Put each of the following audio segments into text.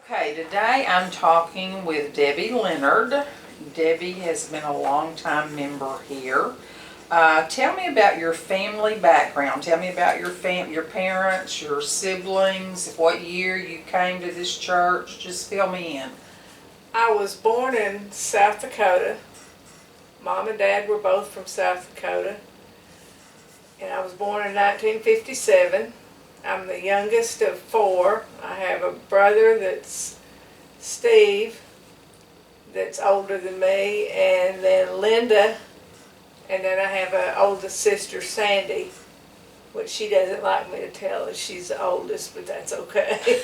Okay, today I'm talking with Debbie Leonard. Debbie has been a long-time member here. Tell me about your family background. Tell me about your parents, your siblings, what year you came to this church. Just fill me in. I was born in South Dakota. Mom and Dad were both from South Dakota. And I was born in 1957. I'm the youngest of four. I have a brother that's Steve, that's older than me, and then Linda, and then I have an oldest sister, Sandy, which she doesn't like me to tell us she's the oldest, but that's okay.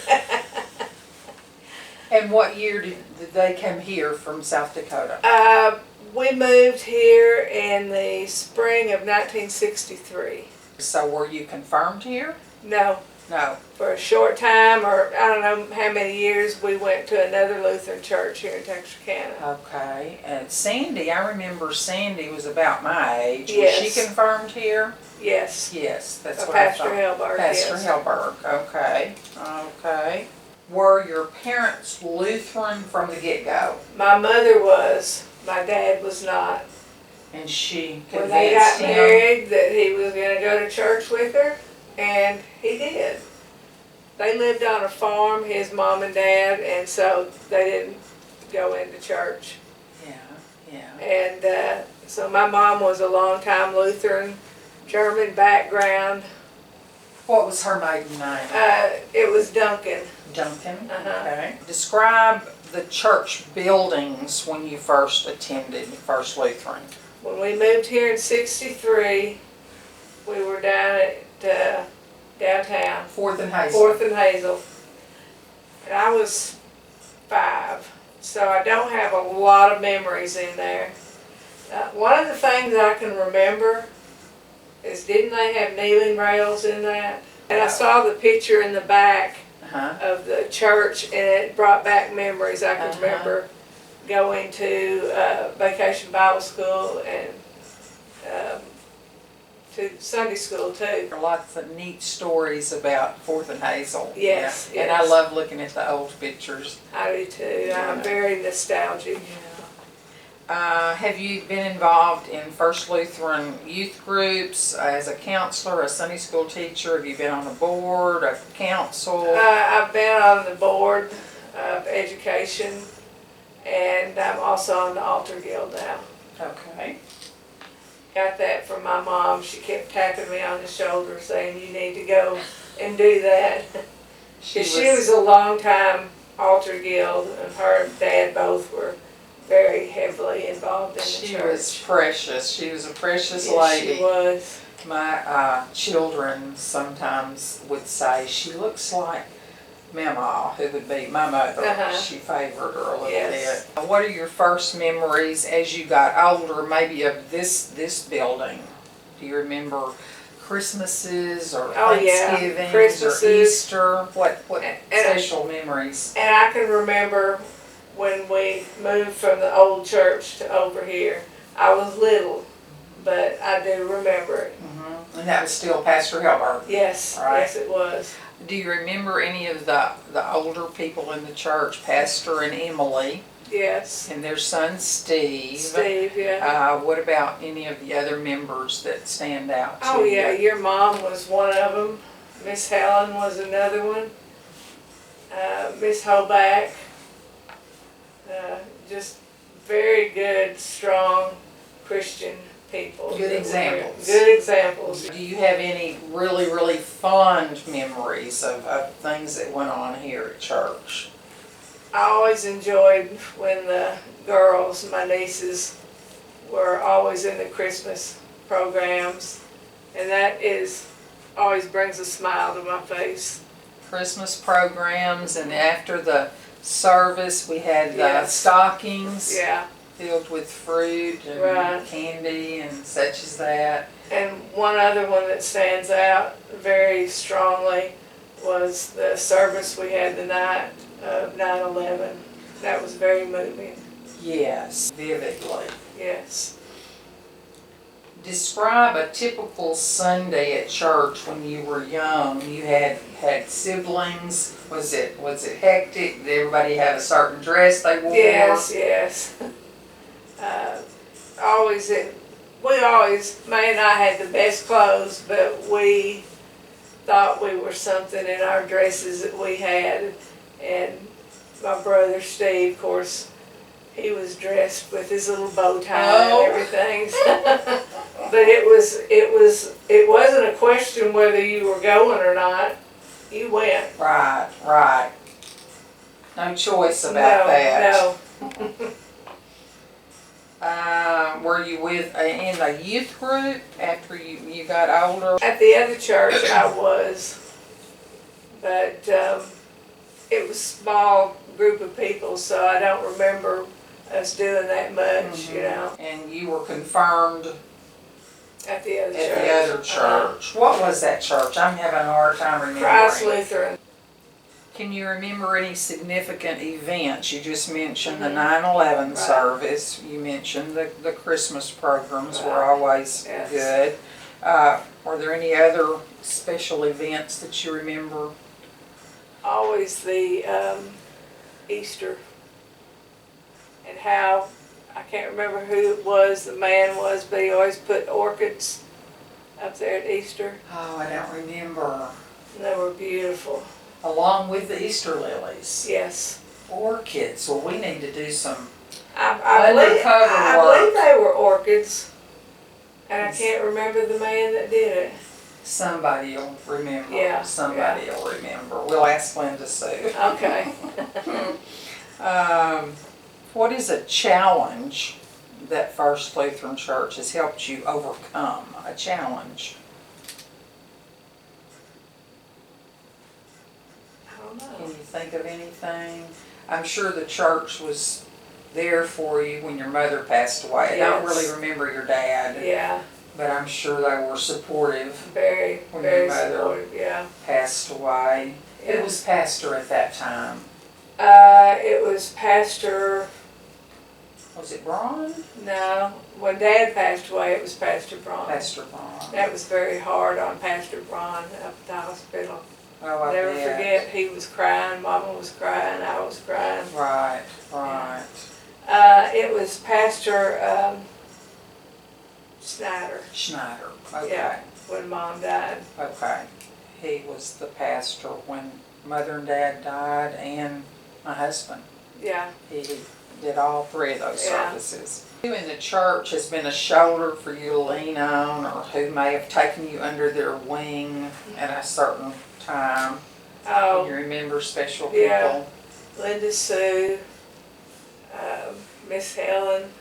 And what year did they come here from South Dakota? We moved here in the spring of 1963. So were you confirmed here? No. No. For a short time, or I don't know how many years, we went to another Lutheran church here in Texarkana. Okay. And Sandy, I remember Sandy was about my age. Yes. Was she confirmed here? Yes. Yes, that's what I thought. Pastor Hellberg, Pastor yes. Hellberg, okay. Okay. Were your parents Lutheran from the get-go? My mother was. My dad was not. And she When they convinced got him? married, that he was going to go to church with her, and he did. They lived on a farm, his mom and dad, and so they didn't go into church. Yeah, yeah. And so my mom was a long-time Lutheran, German background. What was her maiden name? It was Duncan. Duncan, Uh-huh. okay. Describe the church buildings when you first attended First Lutheran. When we moved here in '63, we were down at downtown. 4th and Hazel. 4th and Hazel. And I was 5, so I don't have a lot of memories in there. One of the things I can remember is, didn't they have kneeling rails in that? And I saw the picture in the back Uh-huh. of the church, and it brought back memories. I can Uh-huh. remember going to Vacation Bible School and to Sunday school too. There are lots of neat stories about 4th and Hazel. Yes, Yeah. And I yes. love looking at the old pictures. I do too. Yeah. I'm very nostalgic. Have you been involved in First Lutheran youth groups as a counselor, a Sunday school teacher? Have you been on a board, a council? I've been on the board of education, and I'm also on the altar guild now. Okay. Got that from my mom. She kept tapping me on the shoulder saying, you need to go and do that. She was a long time altar guild, and her and Dad both were very heavily involved in the church. She was precious. She was a precious Yes, lady. she was. My children sometimes would say, she looks like Mama, who would be my mother. Uh-huh. She favored her a little Yes. bit. What are your first memories as you got older, maybe of this building? Do you remember Christmases or Oh, yeah. Thanksgivings or Christmases. Easter? What And- special memories? And I can remember when we moved from the old church to over here. I was little, but I do remember it. Mm-hmm. And that was still Pastor Hellberg. Yes, Right. yes it was. Do you remember any of the older people in the church, Pastor and Emily, Yes. and their son Steve? Steve, yeah. What about any of the other members that stand out to Oh you? yeah, your mom was one of them. Miss Helen was another one. Miss Hoback. Just very good, strong Christian people. Good examples. Good examples. Do you have any really, really fond memories of things that went on here at church? I always enjoyed when the girls, my nieces, were always in the Christmas programs, and that always brings a smile to my face. Christmas programs, and after the service we had Yes. stockings Yeah. filled with fruit and Right. candy and such as that. And one other one that stands out very strongly was the service we had the night of 9/11. That was very moving. Yes, vividly. Yes. Describe a typical Sunday at church when you were young. You had siblings. Was it hectic? Did everybody have a certain dress they wore? Yes, yes. May and I had the best clothes, but we thought we were something in our dresses that we had. And my brother Steve, of course, he was dressed with his little bow tie and everything. But it wasn't a question whether you were going or not. You went. Right, right. No choice about that. No. Were you in a youth group after you got older? At the other church I was, but it was a small group of people, so I don't remember us doing that much, you know. And you were confirmed at the other church. At the other church. What was that church? I'm having a hard time remembering. Christ Lutheran. Can you remember any significant events? You just mentioned the 9/11 service. You mentioned the Christmas programs were always good. Were there any other special events that you remember? Always the Easter. And how, I can't remember who it was, the man was, but he always put orchids up there at Easter. Oh, I don't remember. And they were beautiful. Along with the Easter lilies. Yes. Orchids. Well, we need to do some I believe they were orchids. And I can't remember the man that did it. Somebody will remember. Yeah. Somebody will remember. We'll ask Linda Sue. Okay. What is a challenge that First Lutheran Church has helped you overcome? A challenge? I don't know. Can you think of anything? I'm sure the church was there for you when your mother passed away. Yes. I don't really remember your dad. Yeah. But I'm sure they were supportive Very, when very your mother supportive, yeah. passed away. Yeah. Who was pastor at that time? It was Pastor... Was it Braun? No, when Dad passed away, it was Pastor Braun. Pastor Braun. That was very hard on Pastor Braun up at the hospital. Oh, I Never bet. forget, he was crying, Mama was crying, I was crying. Right, right. It was Pastor Snyder. Schneider, okay. Yeah, when Mom died. Okay. He was the pastor when Mother and Dad died and my husband. Yeah. He did all three of those Yeah. services. Who in the church has been a shoulder for you to lean on, or who may have taken you under their wing at a certain time? Oh, Can you remember special people? yeah. Linda Sue, Miss Helen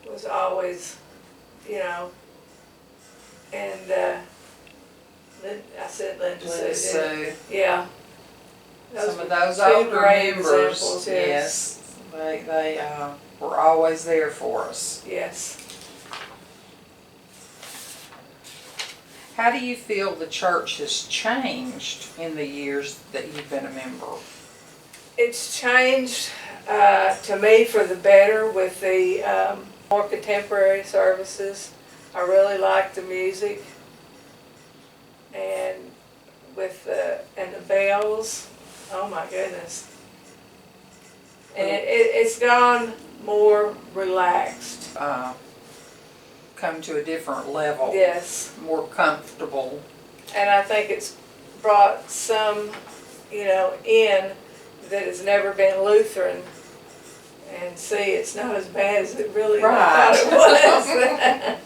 was always, you know, and I said Linda Linda Sue. Sue. Yeah. Some of those two older great members, examples, yes, they were always there for us. Yes. How do you feel the church has changed in the years that you've been a member? It's changed to me for the better with the more contemporary services. I really like the music, and with the bells. Oh my goodness! And it's gone more relaxed. Come to a different level. Yes. More comfortable. And I think it's brought some, you know, in that has never been Lutheran. And see, it's not as bad as it really I thought it was.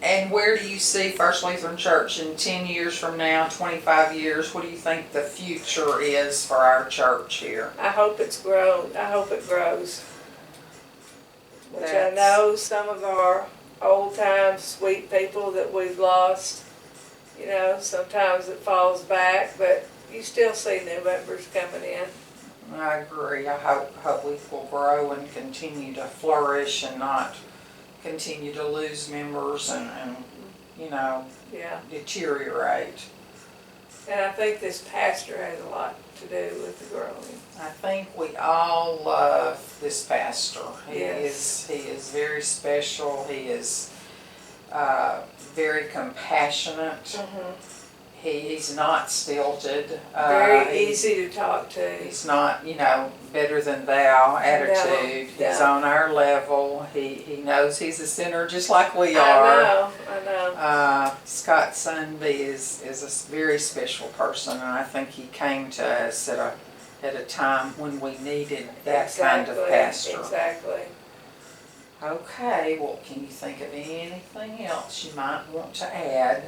And where do you see First Lutheran Church in 10 years from now, 25 years? What do you think the future is for our church here? I hope it's grown. I hope it grows. Which I know some of our old time sweet people that we've lost, you know, sometimes it falls back, but you still see new members coming in. I agree. I hope we will grow and continue to flourish and not continue to lose members and you know, Yeah. deteriorate. And I think this pastor has a lot to do with the growing. I think we all love this pastor. Yes. He is very special. He is very compassionate. Mhm. He's not stilted. Very easy to talk to. He's not, better than thou attitude. No, He's no. on our level. He knows he's a sinner just like we I are. know. Scott Sunby is a very special person, and I think he came to us at a time when we needed that kind of pastor. Exactly. Okay, well, can you think of anything else you might want to add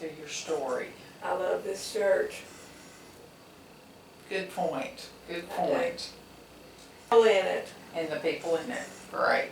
to your story? I love this church. Good point. Good I do. point. All in it. And the people in it. Great.